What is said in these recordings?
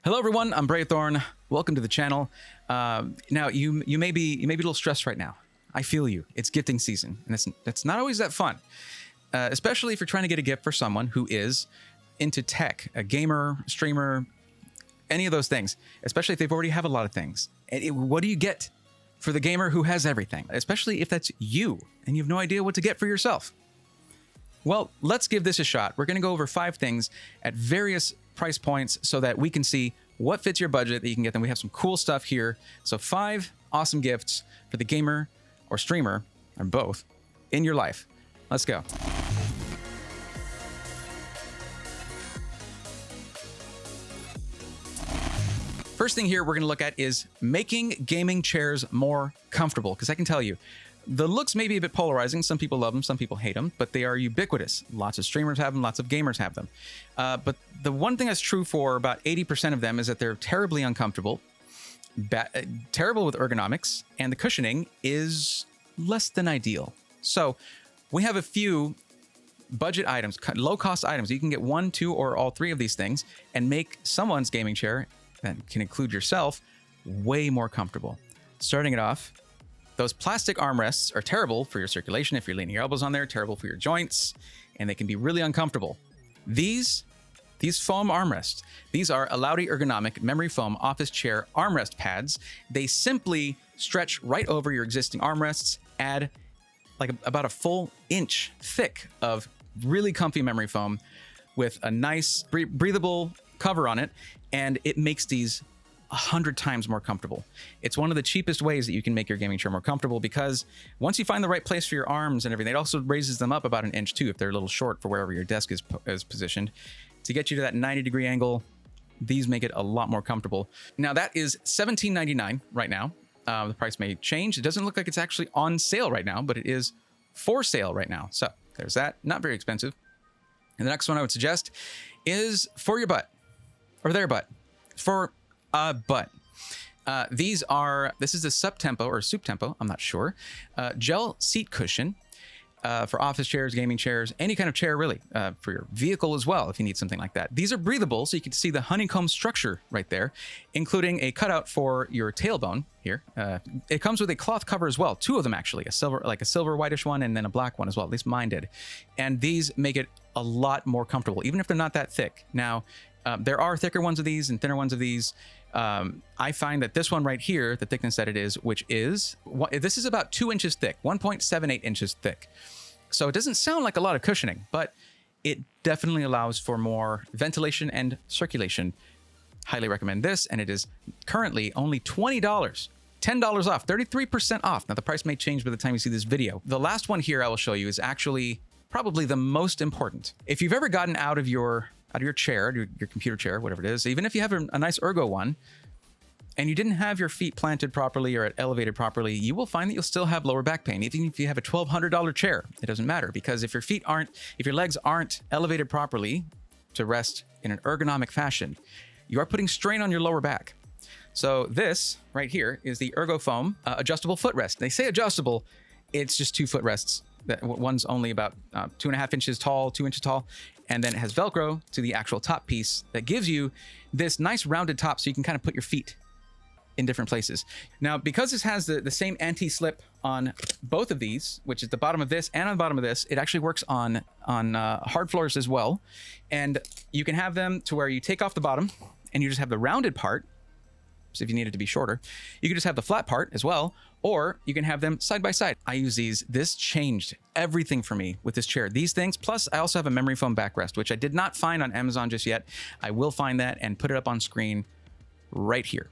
Hello everyone, I'm Braythorn. Welcome to the channel. Now you may be a little stressed right now. I feel you. It's gifting season, and it's not always that fun, especially if you're trying to get a gift for someone who is into tech, a gamer, streamer, any of those things. Especially if they've already have a lot of things. And what do you get for the gamer who has everything? Especially if that's you and you have no idea what to get for yourself. Well, let's give this a shot. We're going to go over 5 things at various price points so that we can see what fits your budget that you can get them. We have some cool stuff here. So 5 awesome gifts for the gamer or streamer, or both, in your life. Let's go. First thing here we're going to look at is making gaming chairs more comfortable, because I can tell you, the looks may be a bit polarizing. Some people love them, some people hate them, but they are ubiquitous. Lots of streamers have them, lots of gamers have them. But the one thing that's true for about 80% of them is that they're terribly uncomfortable, terrible with ergonomics, and the cushioning is less than ideal. So we have a few budget items, low-cost items. You can get 1, 2, or all 3 of these things and make someone's gaming chair, that can include yourself, way more comfortable. Starting it off, those plastic armrests are terrible for your circulation if you're leaning your elbows on there, terrible for your joints, and they can be really uncomfortable. These foam armrests, these are Alaudi ergonomic memory foam office chair armrest pads. They simply stretch right over your existing armrests, add like about a full inch thick of really comfy memory foam with a nice breathable cover on it, and it makes these 100 times more comfortable. It's one of the cheapest ways that you can make your gaming chair more comfortable, because once you find the right place for your arms and everything, it also raises them up about 1 inch too if they're a little short for wherever your desk is positioned. To get you to that 90-degree angle, these make it a lot more comfortable. Now that is $17.99 right now. The price may change. It doesn't look like it's actually on sale right now, but it is for sale right now. So there's that. Not very expensive. And the next one I would suggest is for your butt, or their butt, for a butt. This is the Sup Tempo or Soup Tempo, I'm not sure, gel seat cushion for office chairs, gaming chairs, any kind of chair really, for your vehicle as well if you need something like that. These are breathable, so you can see the honeycomb structure right there, including a cutout for your tailbone here. It comes with a cloth cover as well, 2 of them actually, a silver whitish one and then a black one as well, at least mine did. And these make it a lot more comfortable, even if they're not that thick. Now, there are thicker ones of these and thinner ones of these. I find that this one right here, the thickness that it is, this is about 2 inches thick, 1.78 inches thick. So it doesn't sound like a lot of cushioning, but it definitely allows for more ventilation and circulation. Highly recommend this, and it is currently only $20, $10 off, 33% off. Now the price may change by the time you see this video. The last one here I will show you is actually probably the most important. If you've ever gotten out of your chair, your computer chair, whatever it is, even if you have a nice Ergo one, and you didn't have your feet planted properly or elevated properly, you will find that you'll still have lower back pain. Even if you have a $1,200 chair, it doesn't matter, because if your legs aren't elevated properly to rest in an ergonomic fashion, you are putting strain on your lower back. So this right here is the Ergo Foam adjustable footrest. They say adjustable, it's just 2 footrests. One's only about 2.5 inches tall, 2 inches tall, and then it has Velcro to the actual top piece that gives you this nice rounded top so you can kind of put your feet in different places. Now, because this has the same anti-slip on both of these, which is the bottom of this and on the bottom of this, it actually works on hard floors as well. And you can have them to where you take off the bottom and you just have the rounded part. So if you need it to be shorter, you can just have the flat part as well, or you can have them side by side. I use these. This changed everything for me with this chair. These things, plus I also have a memory foam backrest, which I did not find on Amazon just yet. I will find that and put it up on screen right here.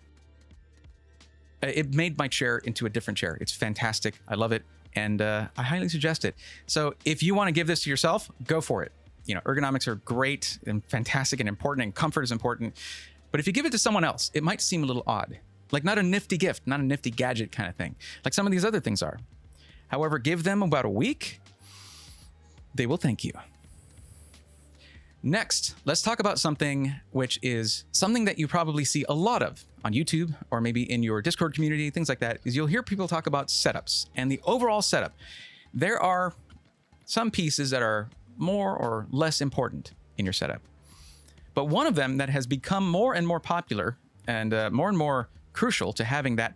It made my chair into a different chair. It's fantastic. I love it, and I highly suggest it. So if you want to give this to yourself, go for it. You know, ergonomics are great and fantastic and important, and comfort is important. But if you give it to someone else, it might seem a little odd. Like not a nifty gift, not a nifty gadget kind of thing, like some of these other things are. However, give them about a week, they will thank you. Next, let's talk about something which is something that you probably see a lot of on YouTube or maybe in your Discord community, things like that, is you'll hear people talk about setups and the overall setup. There are some pieces that are more or less important in your setup. But one of them that has become more and more popular and more crucial to having that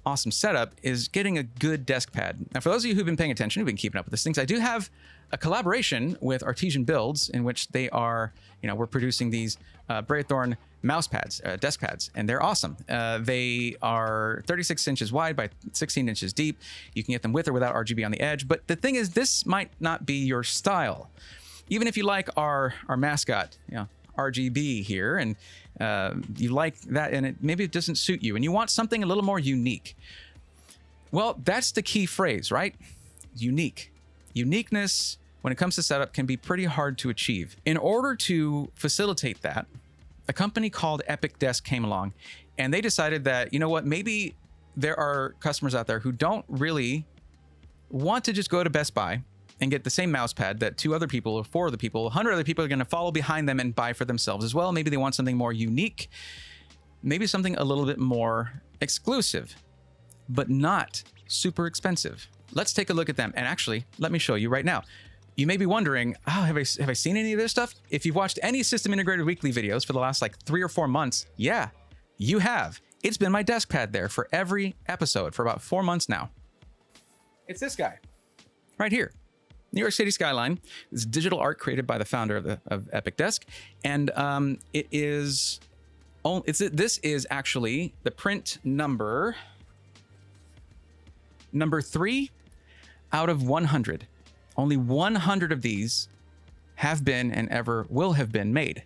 awesome setup is getting a good desk pad. Now, for those of you who've been paying attention, who've been keeping up with these things, I do have a collaboration with Artesian Builds in which they are, we're producing these Braithorn mouse pads, desk pads, and they're awesome. They are 36 inches wide by 16 inches deep. You can get them with or without RGB on the edge. But the thing is, this might not be your style. Even if you like our mascot, RGB here, and you like that, and maybe it doesn't suit you, and you want something a little more unique. Well, that's the key phrase, right? Unique. Uniqueness, when it comes to setup, can be pretty hard to achieve. In order to facilitate that, a company called Epic Desk came along, and they decided that, maybe there are customers out there who don't really want to just go to Best Buy and get the same mouse pad that 2 other people or 4 other people, 100 other people are going to follow behind them and buy for themselves as well. Maybe they want something more unique, maybe something a little bit more exclusive, but not super expensive. Let's take a look at them. And actually, let me show you right now. You may be wondering, have I seen any of this stuff? If you've watched any System Integrated Weekly videos for the last 3 or 4 months, yeah, you have. It's been my desk pad there for every episode for about 4 months now. It's this guy right here. New York City Skyline. It's digital art created by the founder of Epic Desk. And this is actually the print number 3 out of 100. Only 100 of these have been and ever will have been made.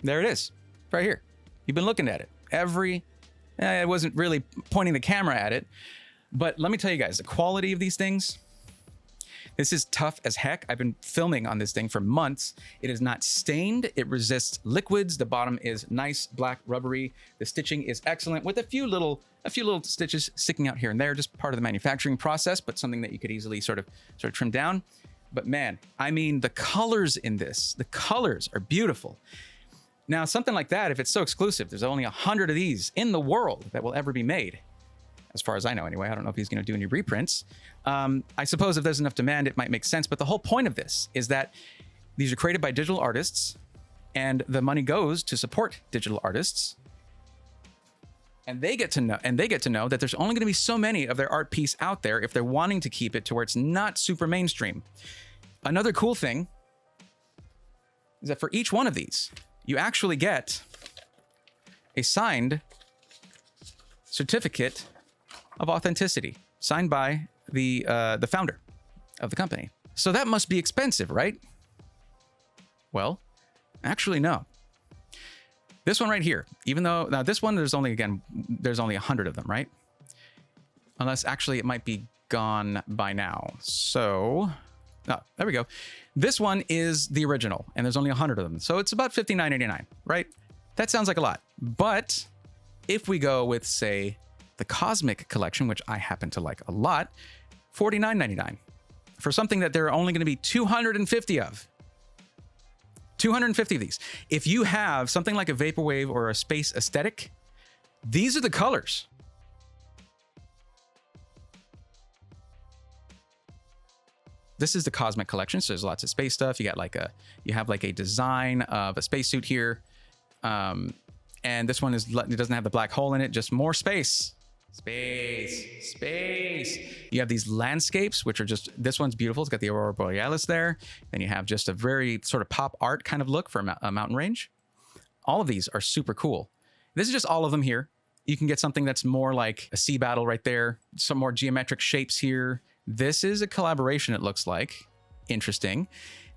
There it is, right here. You've been looking at it. I wasn't really pointing the camera at it, but let me tell you guys, the quality of these things, this is tough as heck. I've been filming on this thing for months. It is not stained. It resists liquids. The bottom is nice, black, rubbery. The stitching is excellent with a few little stitches sticking out here and there, just part of the manufacturing process, but something that you could easily sort of trim down. But man, I mean, the colors in this, the colors are beautiful. Now, something like that, if it's so exclusive, there's only 100 of these in the world that will ever be made. As far as I know, anyway. I don't know if he's going to do any reprints. I suppose if there's enough demand, it might make sense. But the whole point of this is that these are created by digital artists, and the money goes to support digital artists. And they get to know that there's only going to be so many of their art piece out there if they're wanting to keep it to where it's not super mainstream. Another cool thing is that for each one of these, you actually get a signed certificate of authenticity, signed by the founder of the company. So that must be expensive, right? Well, actually, no. This one right here, even though now this one, there's only 100 of them, right? Unless actually it might be gone by now. So, there we go. This one is the original, and there's only 100 of them. So it's about $59.99, right? That sounds like a lot. But if we go with, say, the Cosmic Collection, which I happen to like a lot, $49.99 for something that there are only going to be 250 of. 250 of these. If you have something like a Vaporwave or a Space Aesthetic, these are the colors. This is the Cosmic Collection, so there's lots of space stuff. You have like a design of a spacesuit here, and this one it doesn't have the black hole in it, just more space. Space. You have these landscapes, which are just, this one's beautiful. It's got the Aurora Borealis there. Then you have just a very sort of pop art kind of look for a mountain range. All of these are super cool. This is just all of them here. You can get something that's more like a sea battle right there. Some more geometric shapes here. This is a collaboration, it looks like. Interesting.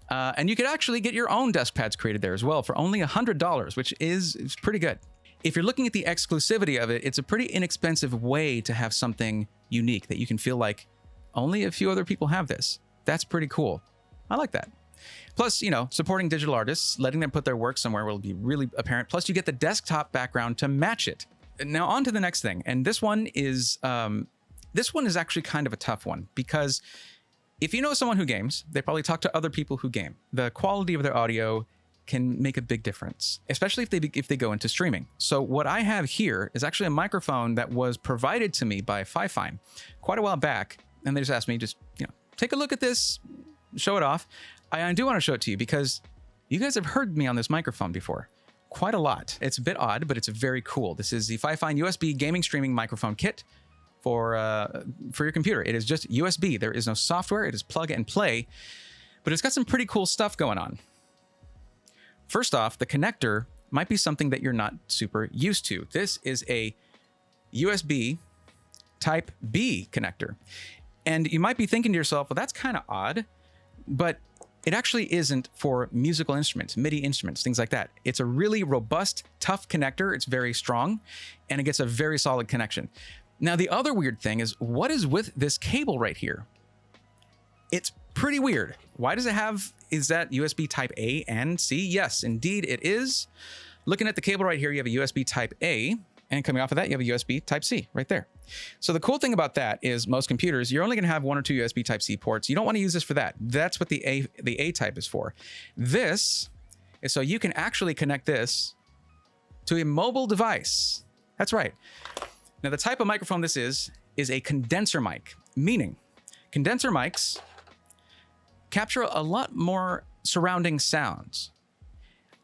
And you could actually get your own desk pads created there as well for only $100, which is pretty good. If you're looking at the exclusivity of it, it's a pretty inexpensive way to have something unique that you can feel like only a few other people have this. That's pretty cool. I like that. Plus, supporting digital artists, letting them put their work somewhere will be really apparent. Plus, you get the desktop background to match it. Now, on to the next thing. And this one is actually kind of a tough one, because if you know someone who games, they probably talk to other people who game. The quality of their audio can make a big difference, especially if they go into streaming. So what I have here is actually a microphone that was provided to me by Fifine quite a while back, and they just asked me, take a look at this, show it off. I do want to show it to you because You guys have heard me on this microphone before. Quite a lot. It's a bit odd, but it's very cool. This is the Fifine USB Gaming Streaming Microphone Kit for your computer. It is just USB. There is no software. It is plug and play, but it's got some pretty cool stuff going on. First off, the connector might be something that you're not super used to. This is a USB Type B connector. And you might be thinking to yourself, well, that's kind of odd, but it actually isn't for musical instruments, MIDI instruments, things like that. It's a really robust, tough connector. It's very strong, and it gets a very solid connection. Now, the other weird thing is, what is with this cable right here? It's pretty weird. Why does it have, is that USB Type A and C? Yes, indeed it is. Looking at the cable right here, you have a USB Type A, and coming off of that, you have a USB Type C right there. So the cool thing about that is most computers, you're only going to have 1 or 2 USB Type C ports. You don't want to use this for that. That's what the A type is for. This is so you can actually connect this to a mobile device. That's right. Now, the type of microphone this is a condenser mic, meaning condenser mics capture a lot more surrounding sounds.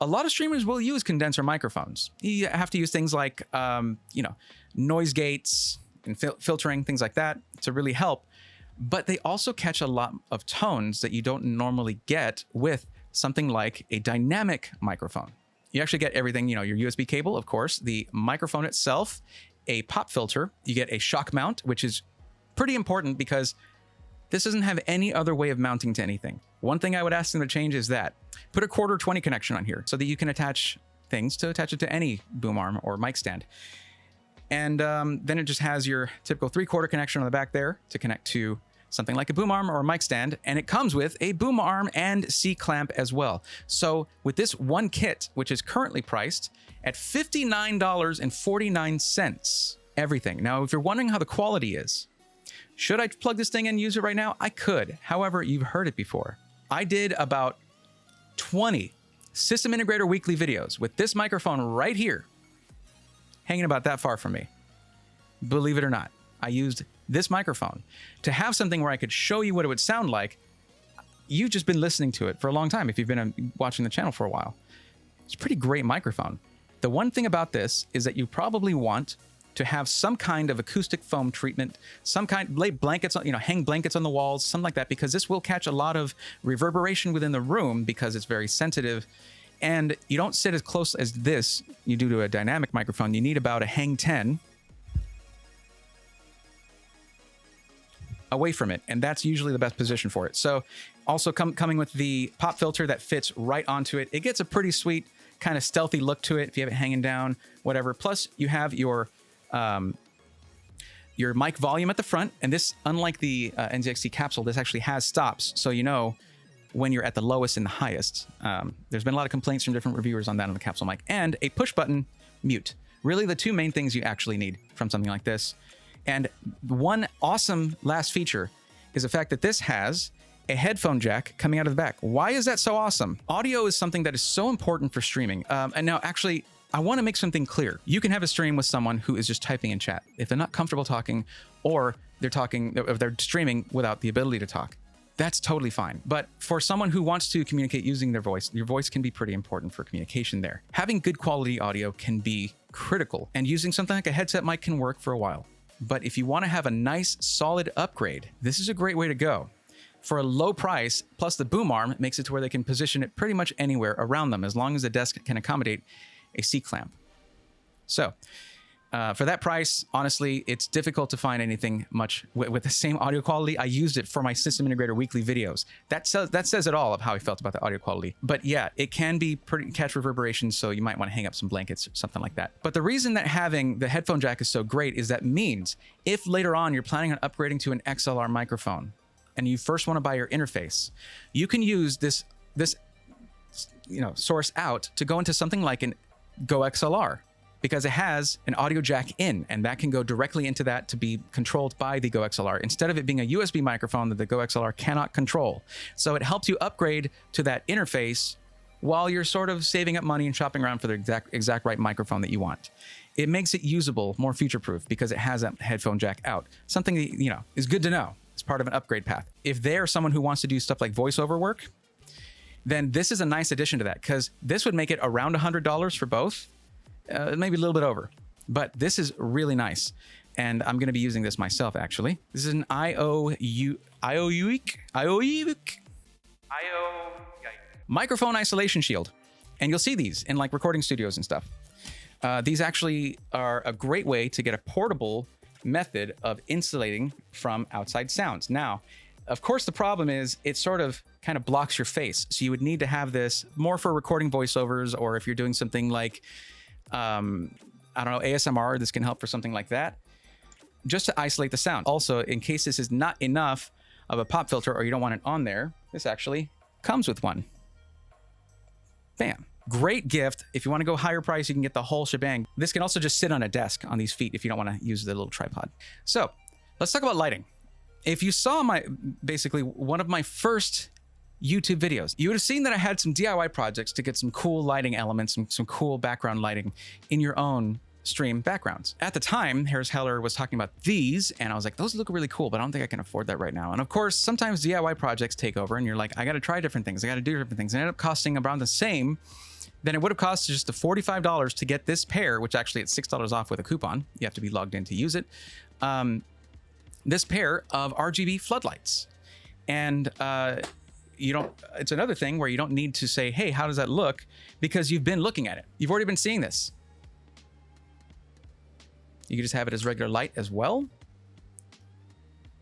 A lot of streamers will use condenser microphones. You have to use things like, noise gates and filtering, things like that to really help. But they also catch a lot of tones that you don't normally get with something like a dynamic microphone. You actually get everything, your USB cable, of course, the microphone itself, a pop filter, you get a shock mount, which is pretty important because this doesn't have any other way of mounting to anything. One thing I would ask them to change is that put a 1/4 connection on here so that you can attach things to attach it to any boom arm or mic stand. And then it just has your typical 3/4 connection on the back there to connect to something like a boom arm or a mic stand. And it comes with a boom arm and C-clamp as well. So with this one kit, which is currently priced at $59.49, everything. Now, if you're wondering how the quality is, should I plug this thing in and use it right now? I could. However, you've heard it before. I did about 20 System Integrator Weekly videos with this microphone right here, hanging about that far from me. Believe it or not, I used this microphone to have something where I could show you what it would sound like. You've just been listening to it for a long time if you've been watching the channel for a while. It's a pretty great microphone. The one thing about this is that you probably want to have some kind of acoustic foam treatment, some kind, lay blankets on, hang blankets on the walls, something like that, because this will catch a lot of reverberation within the room because it's very sensitive. And you don't sit as close as this you do to a dynamic microphone. You need about a hang 10 away from it, and that's usually the best position for it. So also coming with the pop filter that fits right onto it. It gets a pretty sweet kind of stealthy look to it if you have it hanging down, whatever. Plus you have your mic volume at the front, and this, unlike the NZXT capsule, this actually has stops, so you know when you're at the lowest and the highest. There's been a lot of complaints from different reviewers on that on the capsule mic, and a push button mute. Really the two main things you actually need from something like this. And one awesome last feature is the fact that this has a headphone jack coming out of the back. Why is that so awesome? Audio is something that is so important for streaming. And now actually, I want to make something clear. You can have a stream with someone who is just typing in chat. If they're not comfortable talking, or they're streaming without the ability to talk, that's totally fine. But for someone who wants to communicate using their voice, your voice can be pretty important for communication there. Having good quality audio can be critical, and using something like a headset mic can work for a while. But if you want to have a nice, solid upgrade, this is a great way to go. For a low price, plus the boom arm makes it to where they can position it pretty much anywhere around them, as long as the desk can accommodate a C-clamp. So for that price, honestly, it's difficult to find anything much with the same audio quality. I used it for my System Integrator Weekly videos. That says it all of how I felt about the audio quality. But yeah, it can be catch reverberation, so you might want to hang up some blankets or something like that. But the reason that having the headphone jack is so great is that means if later on you're planning on upgrading to an XLR microphone and you first want to buy your interface, you can use this source out to go into something like an Go XLR, because it has an audio jack in, and that can go directly into that to be controlled by the Go XLR, instead of it being a USB microphone that the Go XLR cannot control. So it helps you upgrade to that interface while you're sort of saving up money and shopping around for the exact right microphone that you want. It makes it usable, more future-proof, because it has that headphone jack out. Something that, is good to know. It's part of an upgrade path. If they're someone who wants to do stuff like voiceover work, then this is a nice addition to that, because this would make it around $100 for both, maybe a little bit over. But this is really nice. And I'm going to be using this myself, actually. This is an IOUIC microphone isolation shield. And you'll see these in like recording studios and stuff. These actually are a great way to get a portable method of insulating from outside sounds. Now, of course, the problem is it sort of kind of blocks your face. So you would need to have this more for recording voiceovers, or if you're doing something like, I don't know, ASMR, this can help for something like that, just to isolate the sound. Also, in case this is not enough of a pop filter or you don't want it on there, this actually comes with one. Bam. Great gift. If you want to go higher price, you can get the whole shebang. This can also just sit on a desk on these feet if you don't want to use the little tripod. So let's talk about lighting. If you saw basically one of my first YouTube videos, you would have seen that I had some DIY projects to get some cool lighting elements and some cool background lighting in your own stream backgrounds. At the time, Harris Heller was talking about these, and I was like, those look really cool, but I don't think I can afford that right now. And of course, sometimes DIY projects take over and you're like, I got to try different things. I got to do different things. And it ended up costing around the same than it would have cost just the $45 to get this pair, which actually it's $6 off with a coupon. You have to be logged in to use it. This pair of RGB floodlights. And it's another thing where you don't need to say, hey, how does that look? Because you've been looking at it. You've already been seeing this. You can just have it as regular light as well.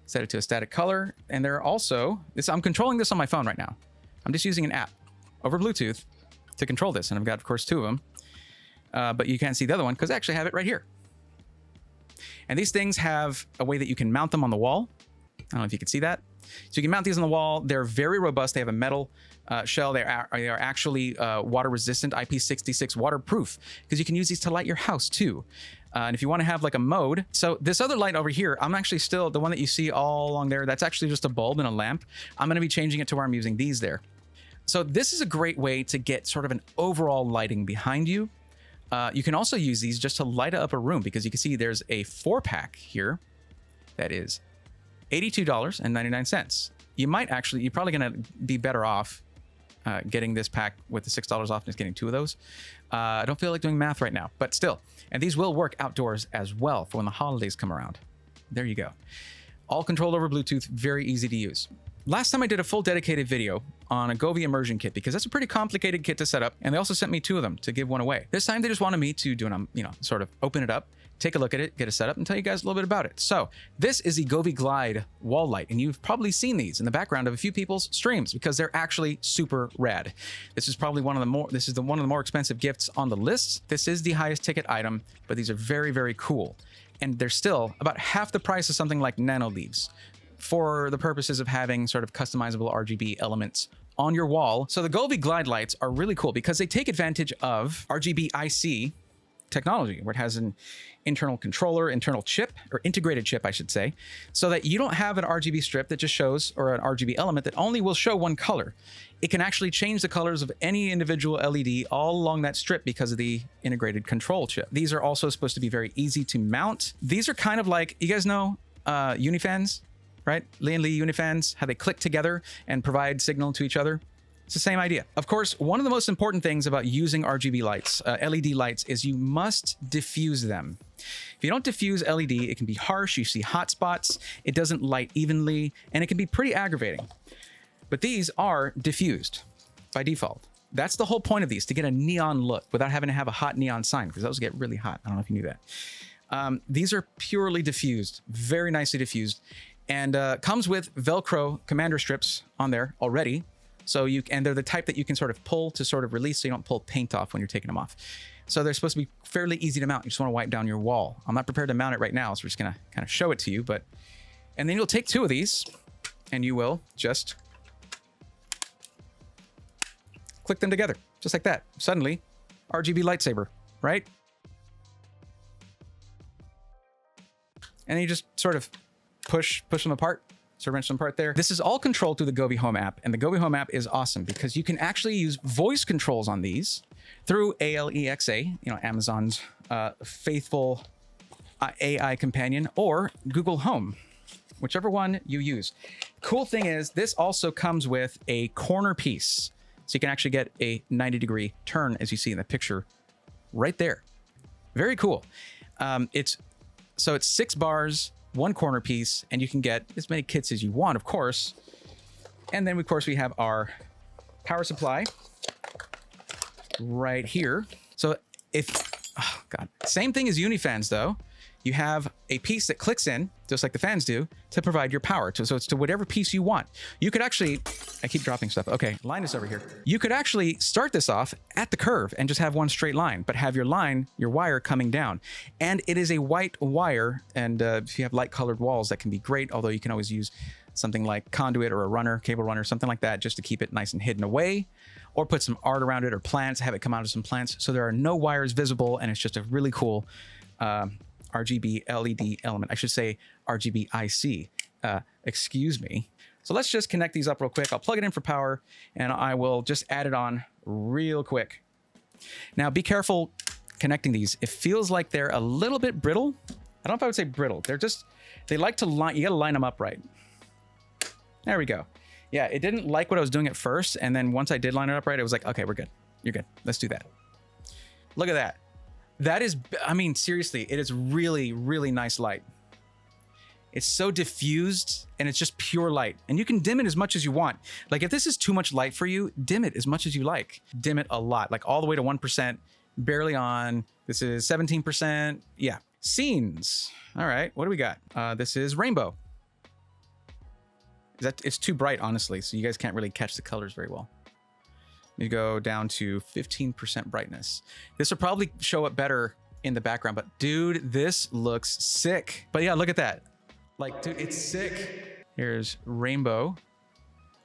Set it to a static color. And there are also, I'm controlling this on my phone right now. I'm just using an app over Bluetooth to control this. And I've got, of course, two of them. But you can't see the other one because I actually have it right here. And these things have a way that you can mount them on the wall. I don't know if you can see that. So you can mount these on the wall. They're very robust. They have a metal shell. They are actually water resistant, IP66 waterproof, because you can use these to light your house too. And if you want to have like a mode. So this other light over here, I'm actually still, the one that you see all along there, that's actually just a bulb and a lamp. I'm going to be changing it to where I'm using these there. So this is a great way to get sort of an overall lighting behind you. You can also use these just to light up a room, because you can see there's a 4-pack here that is $82.99. You're probably going to be better off getting this pack with the $6 off and just getting two of those. I don't feel like doing math right now, but still. And these will work outdoors as well for when the holidays come around. There you go. All controlled over Bluetooth, very easy to use. Last time I did a full dedicated video on a Govee immersion kit, because that's a pretty complicated kit to set up, and they also sent me two of them to give one away. This time they just wanted me to do sort of open it up, take a look at it, get it set up, and tell you guys a little bit about it. So this is the Govee Glide wall light, and you've probably seen these in the background of a few people's streams because they're actually super rad. This is probably one of the more expensive gifts on the list. This is the highest ticket item, but these are very, very cool. And they're still about half the price of something like nano leaves, for the purposes of having sort of customizable RGB elements on your wall. So the Govee Glide lights are really cool because they take advantage of RGBIC technology, where it has an internal controller, internal chip, or integrated chip, I should say, so that you don't have an RGB strip that just shows, or an RGB element that only will show one color. It can actually change the colors of any individual LED all along that strip because of the integrated control chip. These are also supposed to be very easy to mount. These are kind of like, you guys know Unifans, right? Lee and Lee Unifans, how they click together and provide signal to each other. It's the same idea. Of course, one of the most important things about using RGB lights, LED lights, is you must diffuse them. If you don't diffuse LED, it can be harsh, you see hot spots, it doesn't light evenly, and it can be pretty aggravating. But these are diffused by default. That's the whole point of these, to get a neon look without having to have a hot neon sign, because those get really hot. I don't know if you knew that. These are purely diffused, very nicely diffused, and comes with Velcro commander strips on there already. So and they're the type that you can sort of pull to sort of release, so you don't pull paint off when you're taking them off. So they're supposed to be fairly easy to mount. You just want to wipe down your wall. I'm not prepared to mount it right now, so we're just gonna kind of show it to you. And then you'll take two of these, and you will just click them together, just like that. Suddenly, RGB lightsaber, right? And then you just sort of push them apart. So wrench them apart there. This is all controlled through the Govee Home app, and the Govee Home app is awesome because you can actually use voice controls on these through Alexa, Amazon's faithful AI companion, or Google Home, whichever one you use. Cool thing is, this also comes with a corner piece So you can actually get a 90-degree turn, as you see in the picture right there. Very cool. It's 6 bars, 1 corner piece, and you can get as many kits as you want, of course. And then, of course, we have our power supply right here. So oh God, same thing as Unifans though. You have a piece that clicks in, just like the fans do, to provide your power. So it's to whatever piece you want. You could actually, I keep dropping stuff. Okay, Linus over here. You could actually start this off at the curve and just have one straight line, but have your wire coming down. And it is a white wire. And if you have light colored walls, that can be great. Although you can always use something like conduit or a runner, cable runner, something like that, just to keep it nice and hidden away. Or put some art around it or plants, have it come out of some plants. So there are no wires visible, and it's just a really cool RGB LED element. I should say RGBIC, excuse me. So let's just connect these up real quick. I'll plug it in for power, and I will just add it on real quick. Now, be careful connecting these. It feels like they're a little bit brittle. I don't know if I would say brittle. They like to line, you gotta line them up right. There we go. Yeah, it didn't like what I was doing at first, and then once I did line it up right, it was like, okay, we're good. You're good. Let's do that. Look at that. That is, I mean, seriously, it is really, really nice light. It's so diffused, and it's just pure light. And you can dim it as much as you want. Like, if this is too much light for you, dim it as much as you like. Dim it a lot, like all the way to 1%, barely on. This is 17%. Yeah. Scenes. All right, what do we got? This is rainbow. It's too bright, honestly, so you guys can't really catch the colors very well. You go down to 15% brightness. This will probably show up better in the background, but dude, this looks sick. But yeah, look at that. Like, dude, it's sick. Here's rainbow.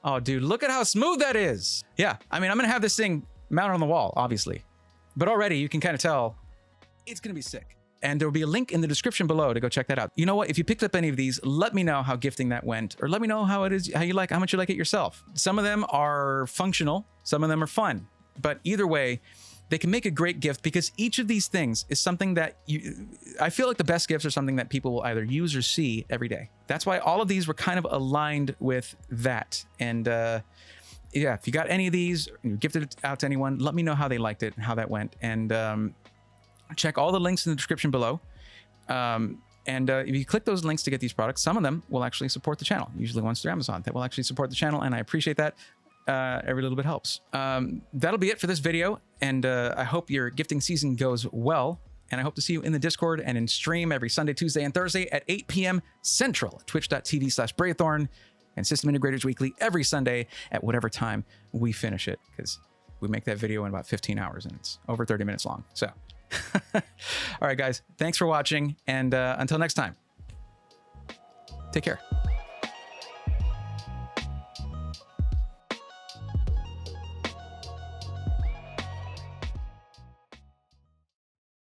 Oh, dude, look at how smooth that is. Yeah, I mean, I'm gonna have this thing mounted on the wall, obviously. But already you can kind of tell it's gonna be sick. And there will be a link in the description below to go check that out. You know what? If you picked up any of these, let me know how gifting that went, or let me know how it is, how much you like it yourself. Some of them are functional, some of them are fun, but either way, they can make a great gift because each of these things is something that I feel like the best gifts are something that people will either use or see every day. That's why all of these were kind of aligned with that. And yeah, if you got any of these, you gifted it out to anyone, let me know how they liked it and how that went. And check all the links in the description below. If you click those links to get these products, some of them will actually support the channel. Usually ones through Amazon that will actually support the channel, and I appreciate that. Every little bit helps. That'll be it for this video, and I hope your gifting season goes well, and I hope to see you in the Discord and in stream every Sunday, Tuesday, and Thursday at 8 p.m. Central at twitch.tv/Braithorn, and System Integrators Weekly every Sunday at whatever time we finish it, because we make that video in about 15 hours, and it's over 30 minutes long. So. All right, guys, thanks for watching, and until next time, take care.